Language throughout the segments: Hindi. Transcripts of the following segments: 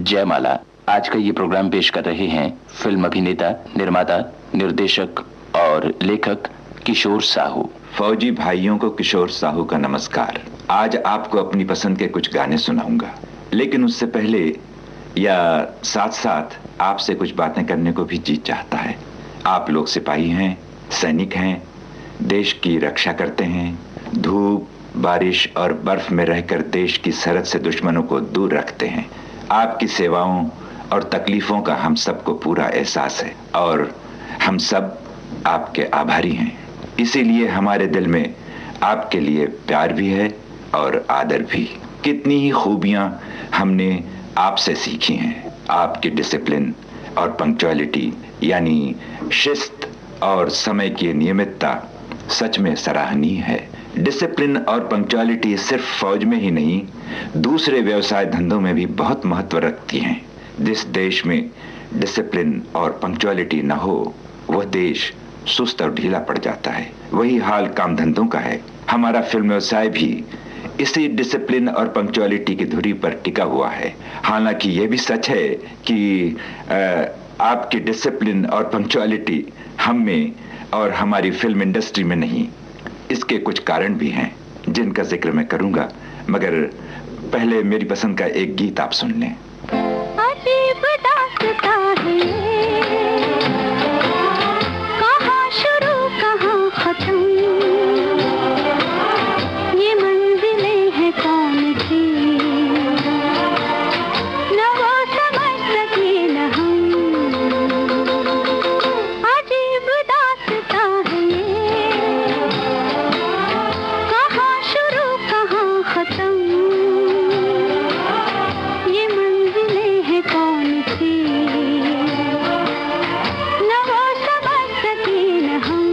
जयमाला। आज का ये प्रोग्राम पेश कर रहे हैं फिल्म अभिनेता, निर्माता, निर्देशक और लेखक किशोर साहू। फौजी भाइयों को किशोर साहू का नमस्कार। आज आपको अपनी पसंद के कुछ गाने सुनाऊंगा, लेकिन उससे पहले या साथ साथ आपसे कुछ बातें करने को भी जी चाहता है। आप लोग सिपाही हैं, सैनिक हैं, देश की रक्षा करते हैं, धूप, बारिश और बर्फ में रहकर देश की सरहद से दुश्मनों को दूर रखते हैं। आपकी सेवाओं और तकलीफों का हम सबको पूरा एहसास है और हम सब आपके आभारी हैं। इसीलिए हमारे दिल में आपके लिए प्यार भी है और आदर भी। कितनी ही खूबियां हमने आपसे सीखी हैं। आपकी डिसिप्लिन और पंक्चुअलिटी यानी शिस्त और समय की नियमितता सच में सराहनीय है। डिसिप्लिन और पंक्चुअलिटी सिर्फ फौज में ही नहीं, दूसरे व्यवसाय धंधों में भी बहुत महत्व रखती हैं। जिस देश में डिसिप्लिन और पंक्चुअलिटी न हो, वह देश सुस्त और ढीला पड़ जाता है। वही हाल काम धंधों का है। हमारा फिल्म व्यवसाय भी इसी डिसिप्लिन और पंक्चुअलिटी की धुरी पर टिका हुआ है। हालांकि यह भी सच है कि आपकी डिसिप्लिन और पंक्चुअलिटी हम में और हमारी फिल्म इंडस्ट्री में नहीं। इसके कुछ कारण भी हैं जिनका जिक्र मैं करूंगा, मगर पहले मेरी पसंद का एक गीत आप सुन लें। अजीब दास्तां है, कहाँ शुरू कहाँ खत्म, ये मंजिलें हैं कौन सी, न वो समझ सके न हम। अजीब दास्तां है, कहाँ शुरू कहाँ खत्म, ये मंजिलें हैं कौन सी, न वो समझ सके न हम।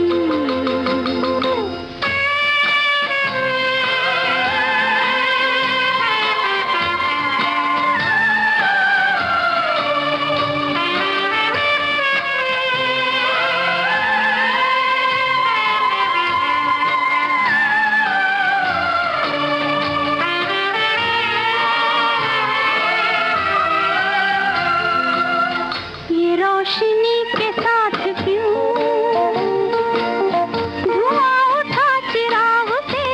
ये रोशनी के साथ क्यों धुआं उठा चिराग से,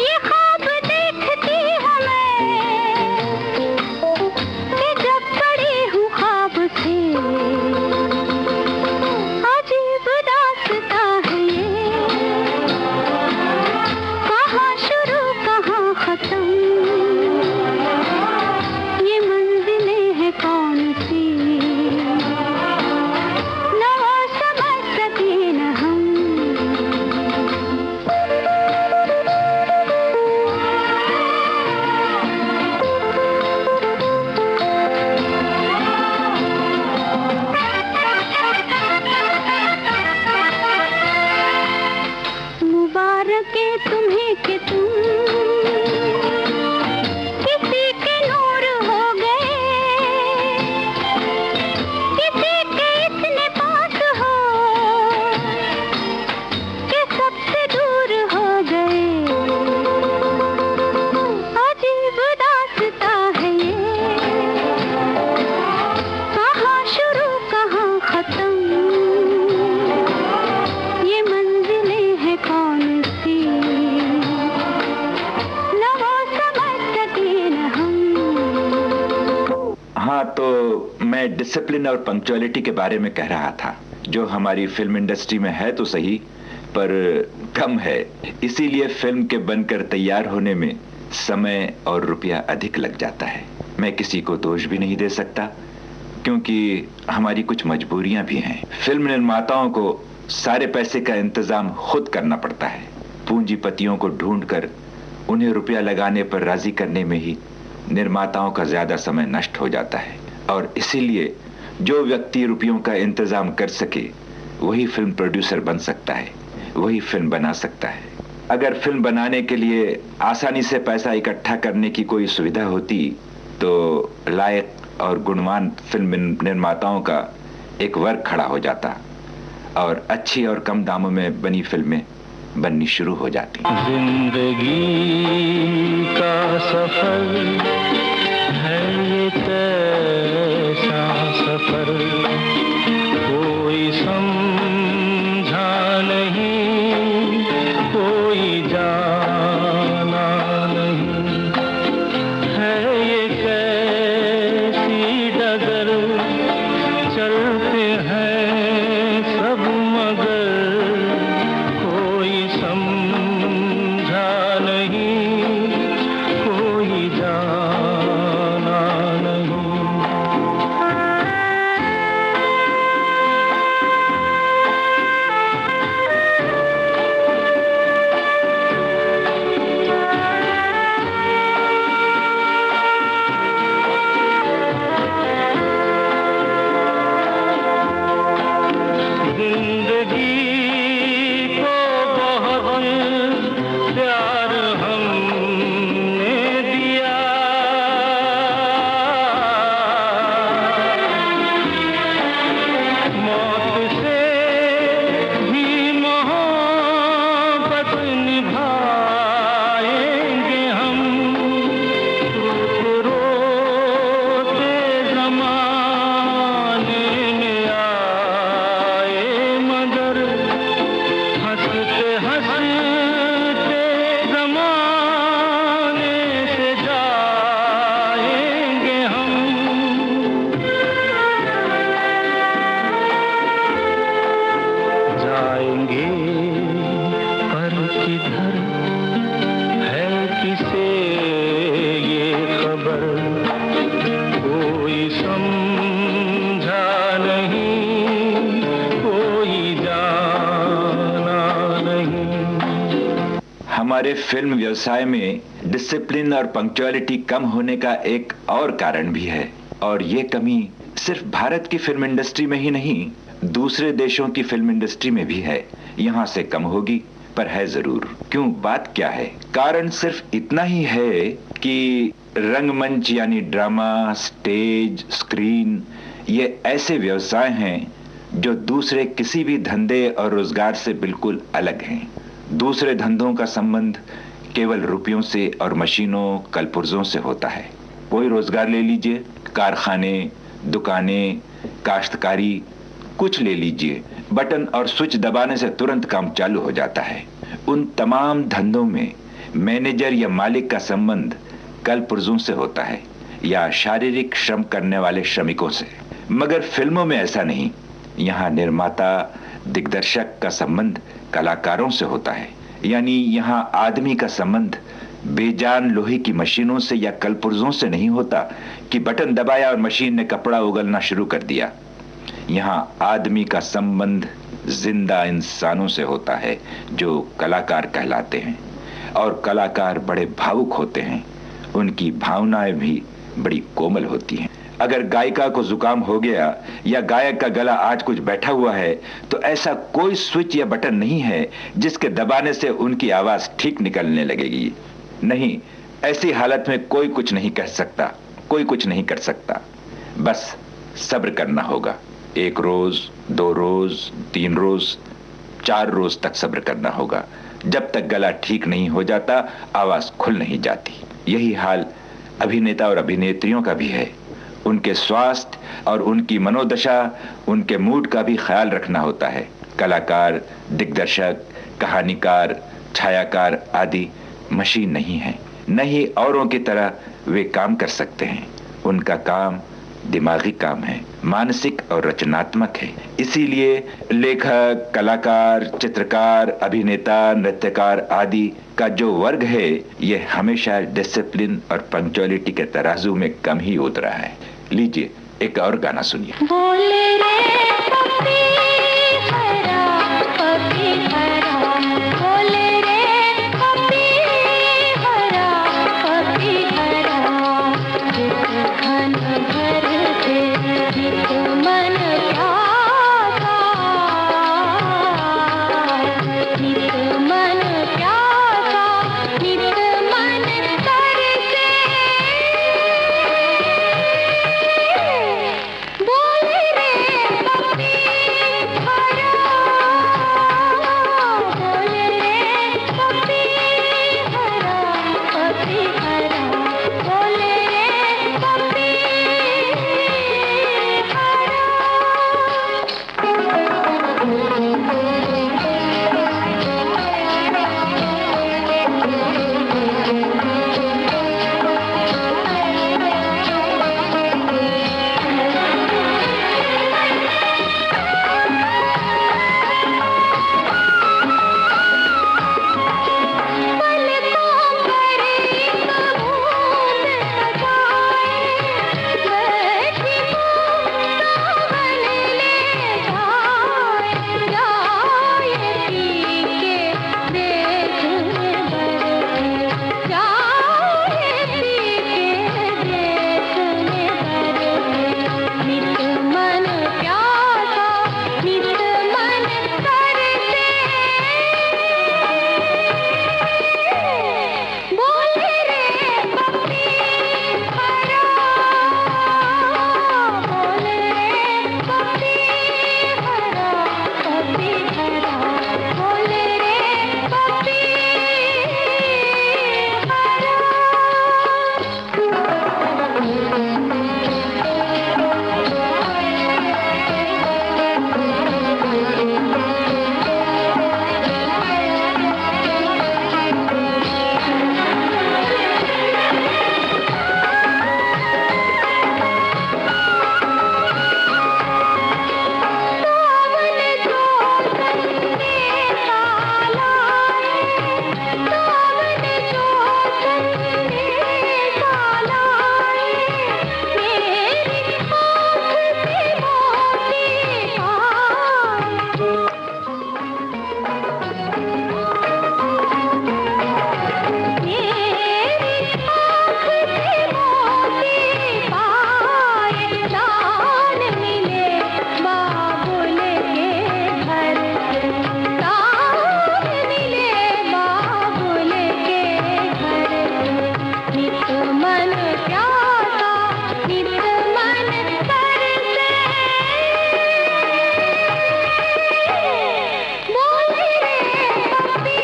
ये ख्वाब देखती हूँ मैं कि जब पड़ी हूँ ख्वाब से। अजीब दास्तां है ये, कहाँ शुरू कहाँ खत्म, ये मंजिलें हैं कौन सी, न वो समझ सके न हम। मुबारक है तुम्हें कि तुम किसी के नूर हो गए, किसी के इतने पास हो कि सबसे दूर हो गए। अजीब दास्तां है ये, कहाँ शुरू कहाँ खत्म, ये मंजिलें हैं कौन सी, न वो समझ सके न हम। हाँ, तो मैं डिसिप्लिन और पंक्चुअलिटी के बारे में कह रहा था, जो हमारी फिल्म इंडस्ट्री में है तो सही, पर कम है। इसीलिए फिल्म के बनकर तैयार होने में समय और रुपया अधिक लग जाता है। मैं किसी को दोष भी नहीं दे सकता, क्योंकि हमारी कुछ मजबूरियां भी हैं। फिल्म निर्माताओं को सारे पैसे का इंतजाम खुद करना पड़ता है। पूंजीपतियों को ढूंढकर उन्हें रुपया लगाने पर राजी करने में ही निर्माताओं का ज्यादा समय नष्ट हो जाता है। और इसीलिए जो व्यक्ति रुपयों का इंतजाम कर सके वही फिल्म प्रोड्यूसर बन सकता है, वही फिल्म बना सकता है। अगर फिल्म बनाने के लिए आसानी से पैसा इकट्ठा करने की कोई सुविधा होती तो लायक और गुणवान फिल्म निर्माताओं का एक वर्ग खड़ा हो जाता और अच्छी और कम दामों में बनी फिल्में बननी शुरू हो जाती। जिंदगी का सफर कैसा सफर कोई समझा नहीं, कोई जाना नहीं, है ये कैसी डगर, चलते हैं सब मगर कोई समझा नहीं, कोई जाना नहीं। जिंदगी को बहुत प्यार हमने दिया, मौत से भी मोहब्बत निभाएंगे हम, रोते ज़माने में आए मगर हंसते हंसते ज़माने से जाएंगे हम। जाएंगे पर किधर है किसे ये खबर, कोई समझा नहीं, कोई जाना नहीं। हमारे फिल्म व्यवसाय में डिसिप्लिन और पंक्चुअलिटी कम होने का एक और कारण भी है, और ये कमी सिर्फ भारत की फिल्म इंडस्ट्री में ही नहीं, दूसरे देशों की फिल्म इंडस्ट्री में भी है। यहाँ से कम होगी पर है जरूर। क्यों, बात क्या है? कारण सिर्फ इतना ही है कि रंगमंच यानी ड्रामा, स्टेज, स्क्रीन, ये ऐसे व्यवसाय हैं जो दूसरे किसी भी धंधे और रोजगार से बिल्कुल अलग हैं। दूसरे धंधों का संबंध केवल रुपयों से और मशीनों, कलपुर्जों से होता है। कोई रोजगार ले लीजिए, कारखाने, दुकानें, काश्तकारी, कुछ ले लीजिए, बटन और स्विच दबाने से तुरंत काम चालू हो जाता है। उन तमाम धंधों में मैनेजर या मालिक का संबंध कलपुर्जों से होता है या शारीरिक श्रम करने वाले श्रमिकों से। मगर फिल्मों में ऐसा नहीं। यहाँ निर्माता, दिग्दर्शक का संबंध कलाकारों से होता है। यानी यहाँ आदमी का संबंध बेजान लोहे की मशीनों से या कलपुर्जों से नहीं होता कि बटन दबाया और मशीन ने कपड़ा उगलना शुरू कर दिया। यहाँ आदमी का संबंध जिंदा इंसानों से होता है जो कलाकार कहलाते हैं। और कलाकार बड़े भावुक होते हैं, उनकी भावनाएं भी बड़ी कोमल होती हैं। अगर गायिका को जुकाम हो गया या गायक का गला आज कुछ बैठा हुआ है तो ऐसा कोई स्विच या बटन नहीं है जिसके दबाने से उनकी आवाज ठीक निकलने लगेगी। नहीं, ऐसी हालत में कोई कुछ नहीं कह सकता, कोई कुछ नहीं कर सकता। बस सब्र करना होगा। 1 रोज, 2 रोज, 3 रोज, 4 रोज तक सब्र करना होगा। जब तक गला ठीक नहीं हो जाता, आवाज खुल नहीं जाती। यही हाल अभिनेता और अभिनेत्रियों का भी है। उनके स्वास्थ्य और उनकी मनोदशा, उनके मूड का भी ख्याल रखना होता है। कलाकार, दिग्दर्शक, कहानीकार, छायाकार आदि मशीन नहीं है। नहीं औरों की तरह वे काम कर सकते हैं। उनका काम दिमागी काम है, मानसिक और रचनात्मक है। इसीलिए लेखक, कलाकार, चित्रकार, अभिनेता, नृत्यकार आदि का जो वर्ग है, ये हमेशा डिसिप्लिन और पंक्चुअलिटी के तराजू में कम ही उतरा है। लीजिए एक और गाना सुनिए। बोले रे पपी हरा, पपी हरा, बोले रे पपी हरा, पपी हरा, जित घन भर के जित मन प्यासा, जित मन प्यासा, जित मन तरसे, बोले रे मन प्यासा नित मन तरसे बोले रे पपी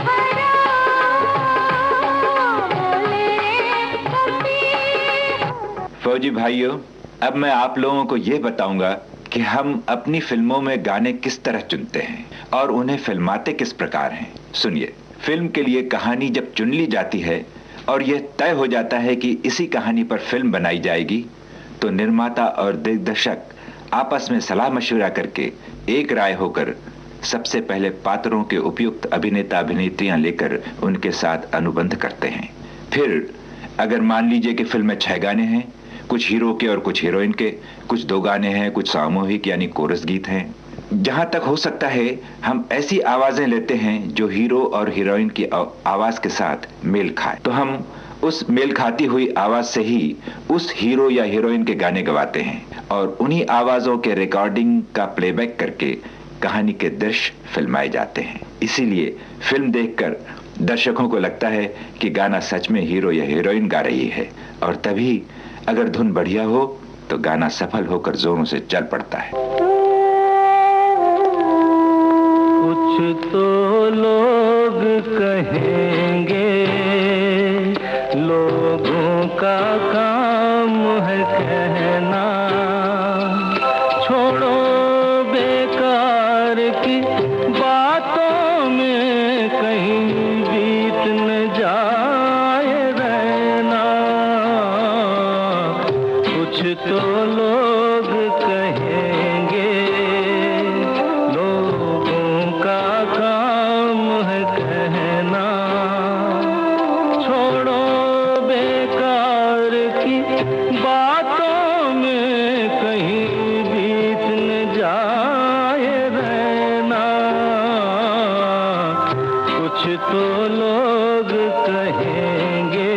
हरा बोले रे पपी। फौजी भाइयों, अब मैं आप लोगों को ये बताऊंगा कि हम अपनी फिल्मों में गाने किस तरह चुनते हैं और उन्हें फिल्माते किस प्रकार हैं। सुनिए, फिल्म के लिए कहानी जब चुन ली जाती है और यह तय हो जाता है कि इसी कहानी पर फिल्म बनाई जाएगी, तो निर्माता और दिग्दर्शक आपस में सलाह मशवरा करके एक राय होकर सबसे पहले पात्रों के उपयुक्त अभिनेता अभिनेत्रियां लेकर उनके साथ अनुबंध करते हैं। फिर अगर मान लीजिए कि फिल्म में 6 गाने हैं, कुछ हीरो के और कुछ हीरोइन के, कुछ 2 गाने हैं, कुछ सामूहिक यानी कोरस गीत हैं, जहां तक हो सकता है हम ऐसी आवाजें लेते हैं जो हीरो और हीरोइन की आवाज के साथ मेल खाए, तो हम उस मेल खाती हुई आवाज से ही उस हीरो या हीरोइन के गाने गवाते हैं और उन्हीं आवाजों के रिकॉर्डिंग का प्लेबैक करके कहानी के दृश्य फिल्माए जाते हैं। इसीलिए फिल्म देखकर दर्शकों को लगता है कि गाना सच में हीरो या हीरोइन गा रही है, और तभी अगर धुन बढ़िया हो तो गाना सफल होकर जोरों से चल पड़ता है। कुछ तो लोग कहेंगे लोगों का काम है कहना, छोड़ो बेकार की बातों में कहीं बीत न जाए रहना। कुछ तो लोग कहेंगे लोगों का काम है कहना, छोड़ो बेकार की बातों में कहीं बीत न जाए रहना। कुछ तो लोग कहेंगे।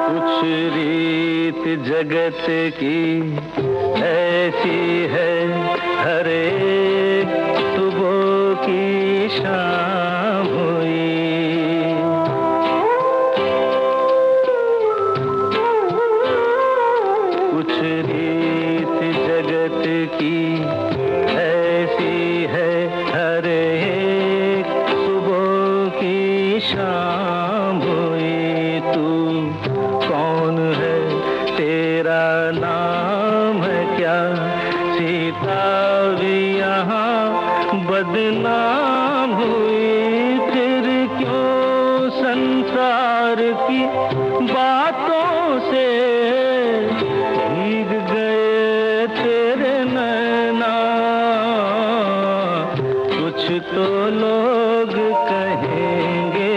कुछ रीत जगत की ऐसी है, हर एक सुबह की शाम हुई। कुछ रीत जगत की ऐसी है, हर एक सुबह की शाम हुई। तू कौन है, तेरा नाम है क्या, सीता भी यहाँ बदनाम हुई। फिर क्यों संसार की बातों से भीग गए तेरे नैना। कुछ तो लोग कहेंगे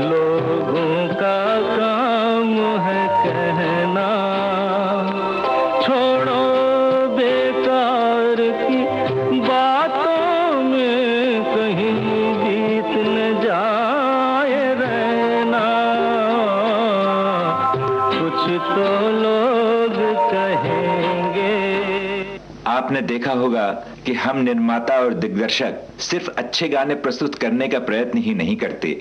लोगों का काम है कहना, छोड़ो बेकार की बातों में कहीं बीत न जाए रहना। कुछ तो लोग कहेंगे। आपने देखा होगा कि हम निर्माता और दिग्दर्शक सिर्फ अच्छे गाने प्रस्तुत करने का प्रयत्न ही नहीं करते,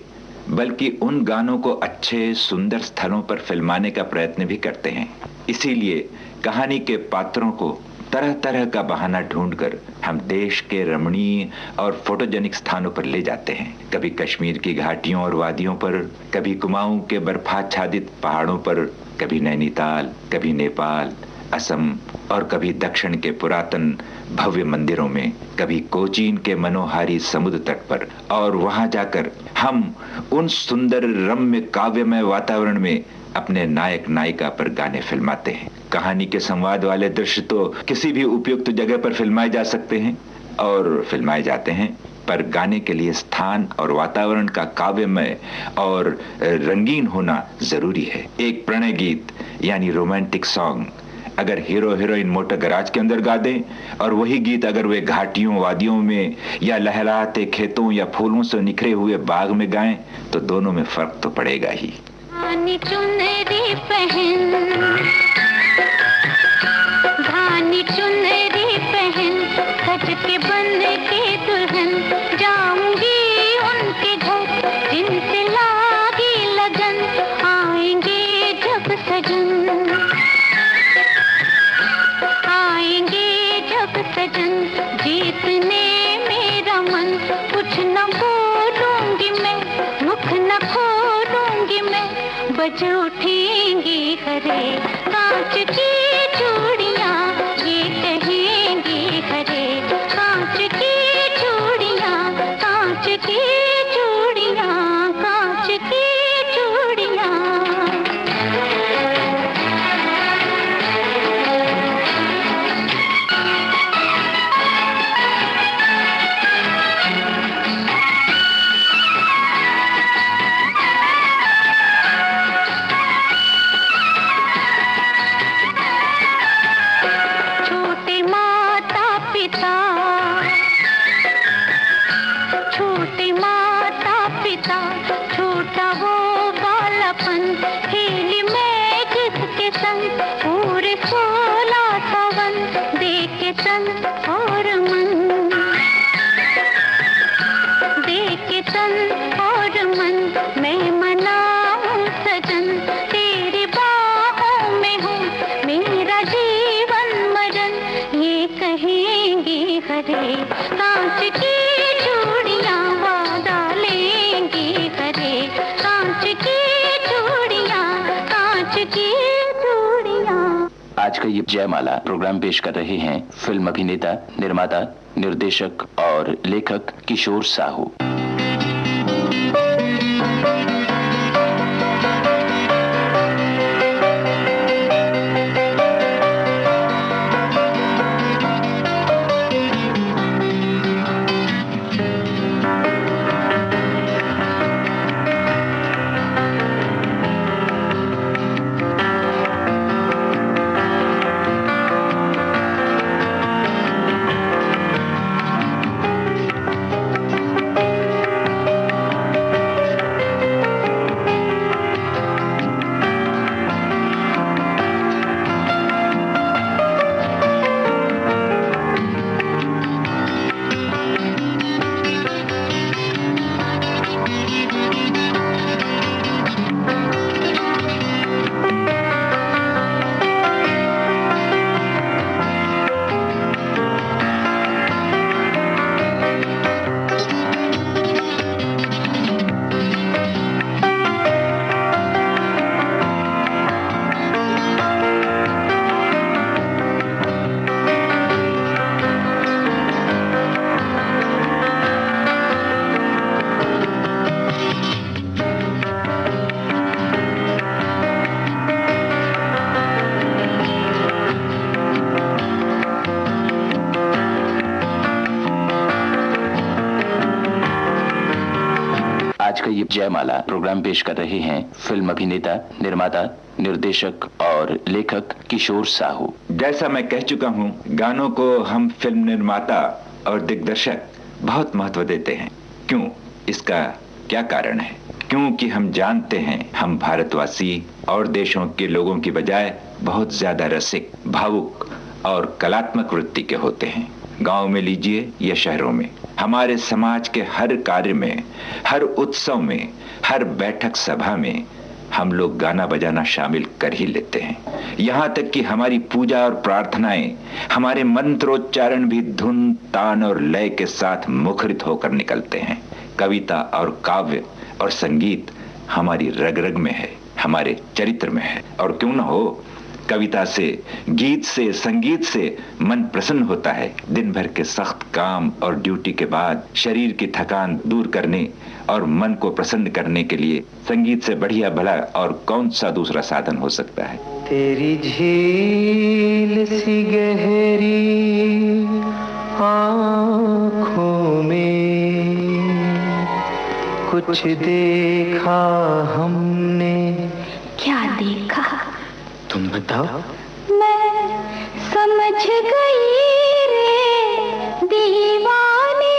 बल्कि उन गानों को अच्छे सुंदर स्थलों पर फिल्माने का प्रयत्न भी करते हैं। इसीलिए कहानी के पात्रों को तरह तरह का बहाना ढूंढकर हम देश के रमणीय और फोटोजेनिक स्थानों पर ले जाते हैं। कभी कश्मीर की घाटियों और वादियों पर, कभी कुमाऊं के बर्फाच्छादित पहाड़ों पर, कभी नैनीताल, कभी नेपाल, असम और कभी दक्षिण के पुरातन भव्य मंदिरों में, कभी कोचीन के मनोहारी समुद्र तट पर। और वहां जाकर हम उन सुंदर रम्य काव्यमय वातावरण में अपने नायक नायिका पर गाने फिल्माते हैं। कहानी के संवाद वाले दृश्य तो किसी भी उपयुक्त जगह पर फिल्माए जा सकते हैं और फिल्माए जाते हैं, पर गाने के लिए स्थान और वातावरण का काव्यमय और रंगीन होना जरूरी है। एक प्रणय गीत यानी रोमांटिक सॉन्ग अगर हीरो हीरोइन मोटर गराज के अंदर गा दें और वही गीत अगर वे घाटियों वादियों में या लहराते खेतों या फूलों से निखरे हुए बाग में गाएं तो दोनों में फर्क तो पड़ेगा ही। धानी चुनरी पहन, धानी चुनरी पहन, सज के बन के दुल्हन जाऊंगी उनके घर, जिनसे लागी लगन आएंगे जब सजन, आएंगे जब सजन, जीतने मेरा मन, कुछ न बोलूंगी मैं, मुख न खोलूंगी मैं, बज उठेंगी हरे कांच की चूड़ियां, ये कहेंगी हरे कांच की चूड़ियां, कांच की चूड़ियां, कांच की चूड़ियां। छोटे माता पिता, छोटे माता पिता, छोटा वो बालापन, खेली मैं जिसके संग पूरे 16 सावन, देखे तन और मन, देखे तन और मन, मैं मनाऊं सजन, तेरी बाहों में हूँ मेरा जीवन मरण, ये कहेंगी हरे कांच की चूड़ियां, वादा लेंगी हरे कांच की चूड़ियां, कांच की चूड़ियां। आज का ये जयमाला प्रोग्राम पेश कर रहे हैं फिल्म अभिनेता, निर्माता, निर्देशक और लेखक किशोर साहू। आज का ये जयमाला प्रोग्राम पेश कर रहे हैं फिल्म अभिनेता, निर्माता, निर्देशक और लेखक किशोर साहू। जैसा मैं कह चुका हूं, गानों को हम फिल्म निर्माता और दिग्दर्शक बहुत महत्व देते हैं। क्यों? इसका क्या कारण है? क्योंकि हम जानते हैं हम भारतवासी और देशों के लोगों की बजाय बहुत ज्यादा रसिक, भावुक और कलात्मक वृत्ति के होते हैं। गांव में लीजिए या शहरों में, हमारे समाज के हर कार्य में, हर उत्सव में, हर बैठक सभा में हम लोग गाना बजाना शामिल कर ही लेते हैं। यहाँ तक कि हमारी पूजा और प्रार्थनाएं, हमारे मंत्रोच्चारण भी धुन, तान और लय के साथ मुखरित होकर निकलते हैं। कविता और काव्य और संगीत हमारी रग रग में है, हमारे चरित्र में है। और क्यों न हो, कविता से, गीत से, संगीत से मन प्रसन्न होता है। दिन भर के सख्त काम और ड्यूटी के बाद शरीर की थकान दूर करने और मन को प्रसन्न करने के लिए संगीत से बढ़िया भला और कौन सा दूसरा साधन हो सकता है। तेरी झील सी गहरी आँखों में कुछ देखा हमने। क्या देखा? तुम बताओ। मैं गई रे दीवाने,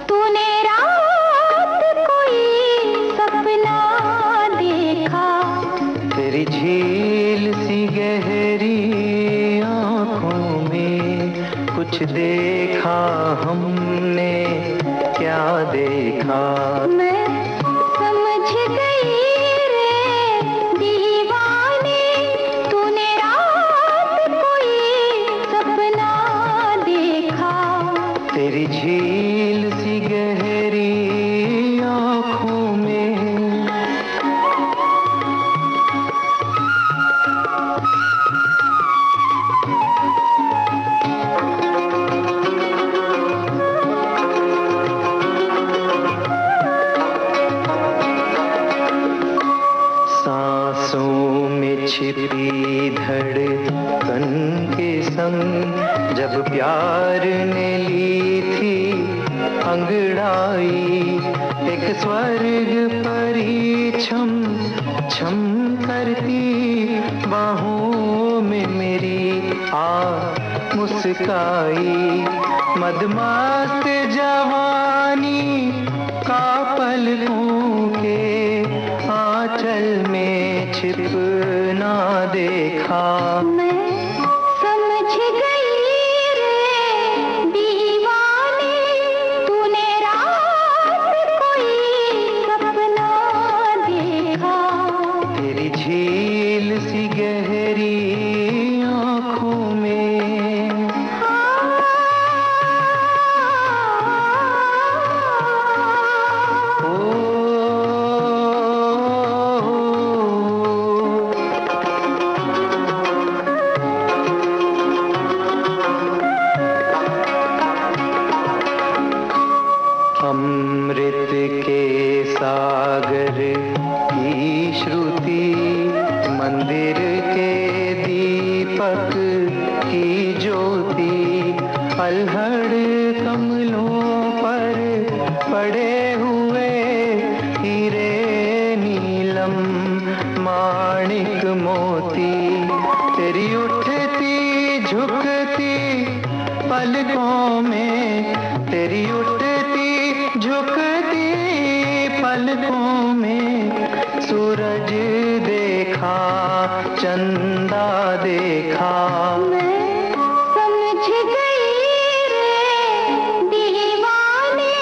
तूने रात कोई सपना देखा। तेरी झील सी गहरी आँखों में कुछ देखा हमने, क्या देखा। मैं समझ गई रे दीवाने, तूने रात कोई सपना देखा। तेरी झील सी गहरी आँखों में। सांसों में छिपी धड़कन के संग जब प्यार ने ली थी अंगड़ाई, एक स्वर्ग परी छम छम करती बाहों में मेरी आ मुस्काई। मदमस्त जवानी का पलकों के आंचल में छिपना देखा। मैं समझ गई रे दीवाने, तूने रात कोई सपना देखा। तेरी झील सी गहरी आँखों में। अमृत के सागर की श्रुति, मंदिर के दीपक की ज्योति, अल्हड़ कमलों पर पड़े हुए हीरे नीलम माणिक मोती। तेरी उठती झुकती पलकों में, तेरी उठती झुकती पलकों में सूरज देखा, चंदा देखा। मैं समझ गई रे दीवाने,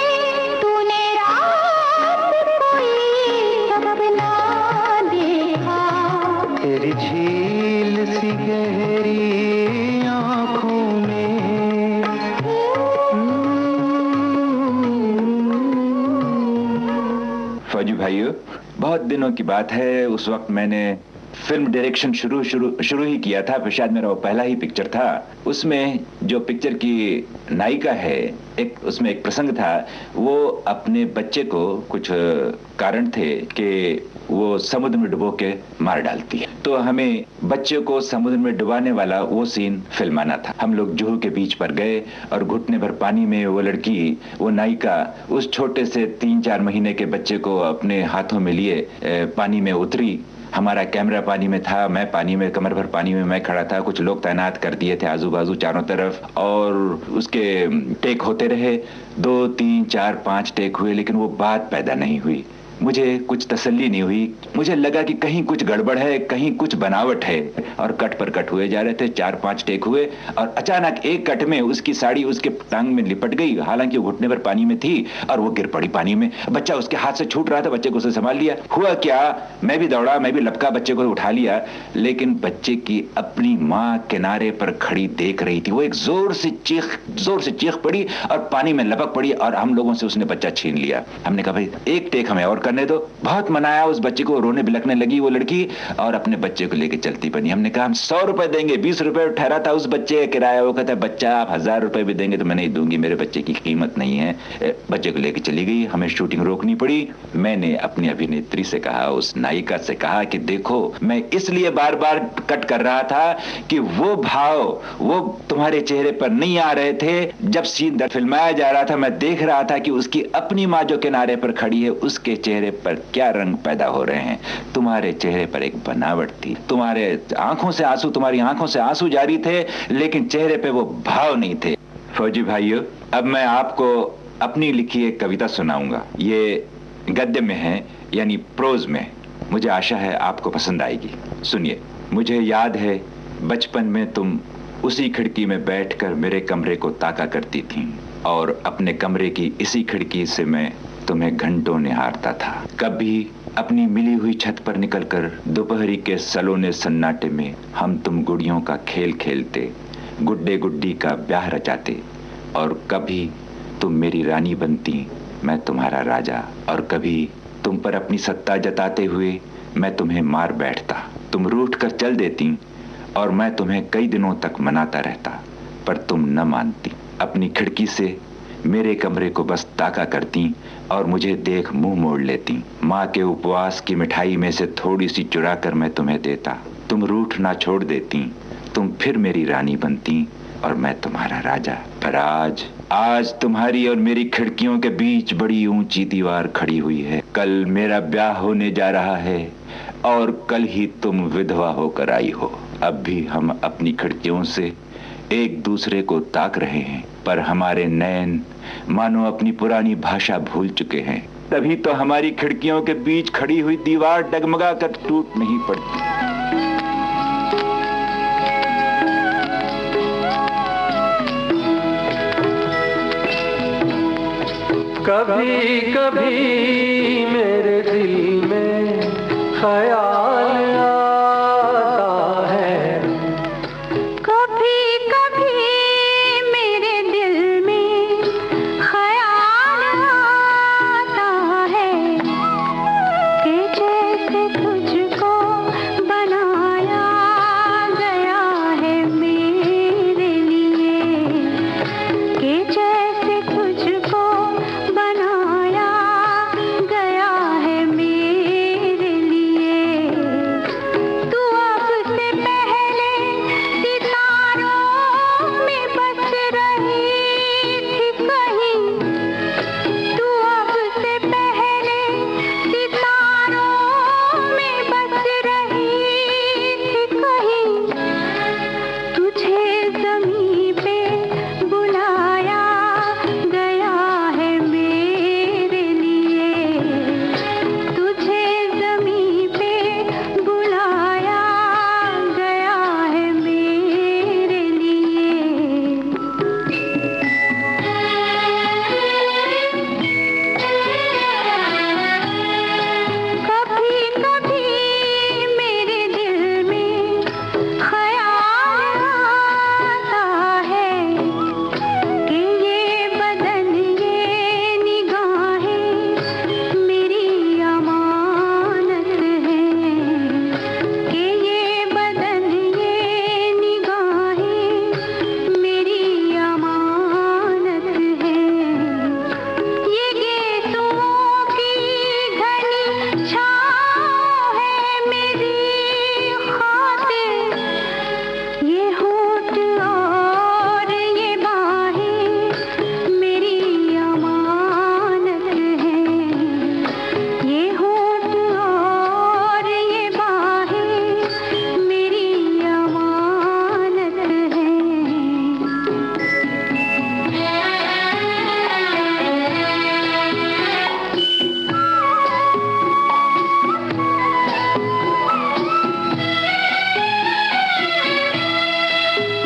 तूने रात कोई सपना देखा। तेरी झील सी गहरी आँखों में। फौजी भाइयों, बहुत दिनों की बात है, उस वक्त मैंने फिल्म डायरेक्शन शुरू ही किया था। शायद मेरा वो पहला ही पिक्चर था। उसमें जो पिक्चर की नायिका है, उसमें एक प्रसंग था। वो अपने बच्चे को कुछ कारण थे कि वो समुद्र में डुबो के मार डालती है, तो हमें बच्चे को समुद्र में डुबाने वाला वो सीन फिल्माना था। हम लोग जुहू के बीच पर गए और घुटने भर पानी में वो लड़की, वो नायिका उस छोटे से 3-4 महीने के बच्चे को अपने हाथों में लिए पानी में उतरी। हमारा कैमरा पानी में था, मैं पानी में, कमर भर पानी में मैं खड़ा था। कुछ लोग तैनात कर दिए थे आजू बाजू चारों तरफ, और उसके टेक होते रहे। 2, 3, 4, 5 टेक हुए, लेकिन वो बात पैदा नहीं हुई। मुझे कुछ तसल्ली नहीं हुई। मुझे लगा कि कहीं कुछ गड़बड़ है, कहीं कुछ बनावट है, और कट पर कट हुए जा रहे थे। 4-5 टेक हुए और अचानक एक कट में उसकी साड़ी उसके टांग में लिपट गई। हालांकि वो घुटने पर पानी में थी और वो गिर पड़ी पानी में। बच्चा उसके हाथ से छूट रहा था, बच्चे को उसने संभाल लिया। हुआ क्या, मैं भी दौड़ा, मैं भी लपका, बच्चे को उठा लिया, लेकिन बच्चे की अपनी माँ किनारे पर खड़ी देख रही थी। वो एक जोर से चीख पड़ी और पानी में लपक पड़ी, और हम लोगों से उसने बच्चा छीन लिया। हमने कहा भाई एक टेक हमें और करने दो। बहुत मनाया उस बच्चे को, रोने बिलखने लगी वो लड़की और अपने बच्चे को लेके चलती बनी। हमने कहा हम 100 रुपए देंगे, 20 रुपए ठहरा था उस बच्चे का किराया। वो कहता है बच्चा आप 1000 रुपए भी देंगे तो मैं नहीं दूंगी, मेरे बच्चे की कीमत नहीं है। बच्चे को लेके चली गई। हमें शूटिंग रोकनी पड़ी। मैंने अपनी अभिनेत्री से कहा, उस नायिका से कहा कि देखो मैं इसलिए बार बार कट कर रहा था कि वो भाव वो तुम्हारे चेहरे पर नहीं आ रहे थे। जब सीन फिल्माया जा रहा था मैं देख रहा था कि उसकी अपनी माँ जो किनारे पर खड़ी है उसके चेहरे चेहरे पर क्या रंग पैदा हो रहे हैं। तुम्हारे चेहरे पर एक बनावट थी, तुम्हारे तुम्हारी आंखों से आंसू जारी थे, लेकिन चेहरे पे वो भाव नहीं थे। फौजी भाइयों, अब मैं आपको अपनी लिखी एक कविता सुनाऊंगा। ये गद्य में है, यानी प्रोज में। मुझे आशा है आपको पसंद आएगी। सुनिए। मुझे याद है बचपन में तुम उसी खिड़की में बैठकर मेरे कमरे को ताका करती थीं, और अपने कमरे की इसी खिड़की से मैं तुम्हें घंटों निहारता था। कभी अपनी मिली हुई छत पर निकलकर दोपहरी के सलोने सन्नाटे में हम तुम गुड़ियों का खेल खेलते, गुड्डे गुड्डी का ब्याह रचाते, और कभी तुम मेरी रानी बनती, मैं तुम्हारा राजा, और कभी तुम पर अपनी सत्ता जताते हुए मैं तुम्हें मार बैठता। तुम रूठ कर चल देती और मैं तुम्हें कई दिनों तक मनाता रहता, पर तुम न मानती। अपनी खिड़की से मेरे कमरे को बस ताका करती और मुझे देख मुंह मोड़ लेती। माँ के उपवास की मिठाई में से थोड़ी सी चुरा कर मैं तुम्हें देता। तुम रूठ ना छोड़ देती, तुम फिर मेरी रानी बनती और मैं तुम्हारा राजा। पर आज तुम्हारी और मेरी खिड़कियों के बीच बड़ी ऊंची दीवार खड़ी हुई है। कल मेरा ब्याह होने जा रहा है और कल ही तुम विधवा होकर आई हो। अब भी हम अपनी खिड़कियों से एक दूसरे को ताक रहे हैं, पर हमारे नयन मानो अपनी पुरानी भाषा भूल चुके हैं। तभी तो हमारी खिड़कियों के बीच खड़ी हुई दीवार डगमगा कर टूट नहीं पड़ती। कभी कभी मेरे दिल में ख्याल आता है, कभी कभी मेरे दिल में ख्याल आता है कि जैसे तुझको बनाया गया है मेरे लिए, कि जैसे तुझको बनाया गया है मेरे लिए। तू अब से पहले सितारों में बस रही थी कहीं, तू अब से पहले सितारों में बस रही थी कहीं। तुझे ज़मीं पे बुलाया गया है मेरे लिए, तुझे ज़मीं पे बुलाया गया है मेरे लिए। कभी कभी मेरे दिल में ख्याल आता है कि ये बदन ये निगाहें मेरी अमानत हैं, कि ये बदन ये निगाहें मेरी अमानत हैं। ये गेसुओं की घनी छाँव है मेरी खातिर, ये होठ और ये बाहें मेरी अमानत हैं, ये होठ और ये बाहें मेरी अमानत हैं।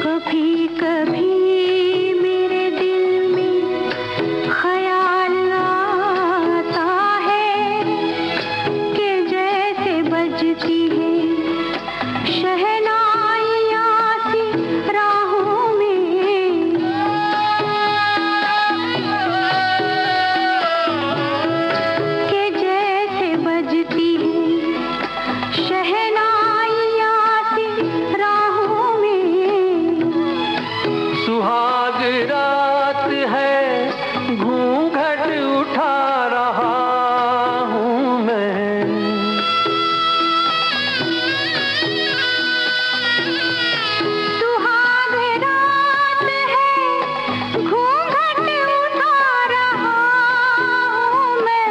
कभी कभी मेरे दिल में ख्याल आता है कि जैसे बजती है शहनाइयाँ सी राहों में, कि जैसे बजती है शहनाइयाँ सी राहों में। सुहाग रात है घूंघट उठा रहा हूँ मैं, सुहाग रात है घूंघट उठा रहा हूँ मैं,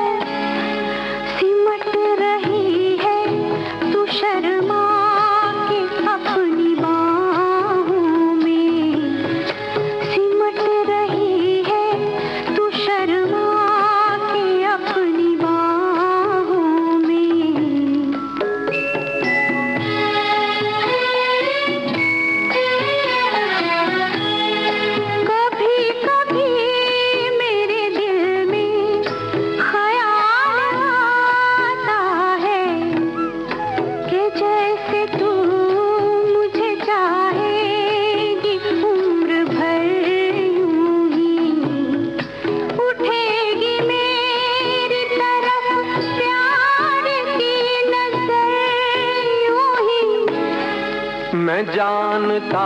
मैं जानता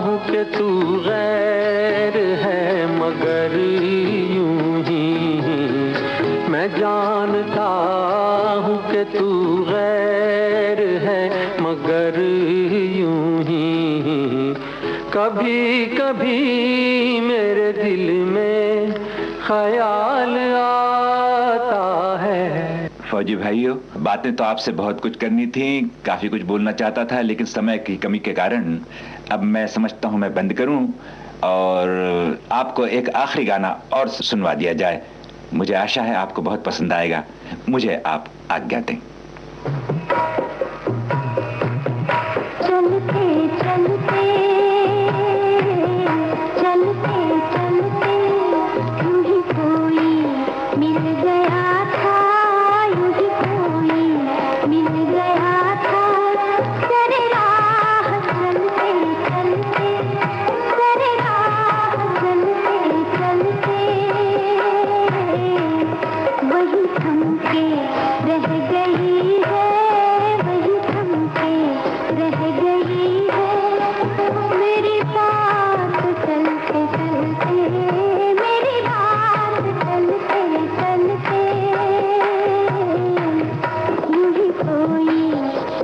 हूँ कि तू गैर है मगर यूं ही, मैं जानता हूँ कि तू गैर है मगर यूं ही, कभी कभी मेरे दिल में ख्याल आता है। फौजी भाइयों, बातें तो आपसे बहुत कुछ करनी थी, काफी कुछ बोलना चाहता था, लेकिन समय की कमी के कारण अब मैं समझता हूं मैं बंद करूं और आपको एक आखिरी गाना और सुनवा दिया जाए। मुझे आशा है आपको बहुत पसंद आएगा। मुझे आप आज्ञा दें। चलते चलते चलते चलते यूं ही कोई मिल गया था, यूं ही कोई मिल गया था। तेरे राह चलते चलते, तेरे राह चलते चलते वही थम के रह गई है, वही थम के रह गई है मेरी बात चलते चलते, मेरी बात चलते चलते यूं ही कोई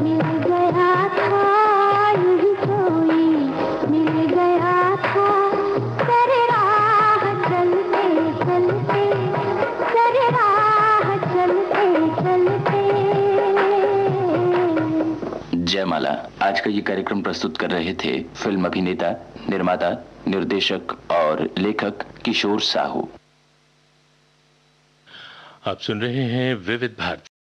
मिल गया था, यूं ही कोई मिल गया था। तेरे राह चलते चलते, तेरे राह चलते चलते। जयमाला। आज का ये कार्यक्रम प्रस्तुत कर रहे थे फिल्म अभिनेता, निर्माता, निर्देशक और लेखक किशोर साहू। आप सुन रहे हैं विविध भारती।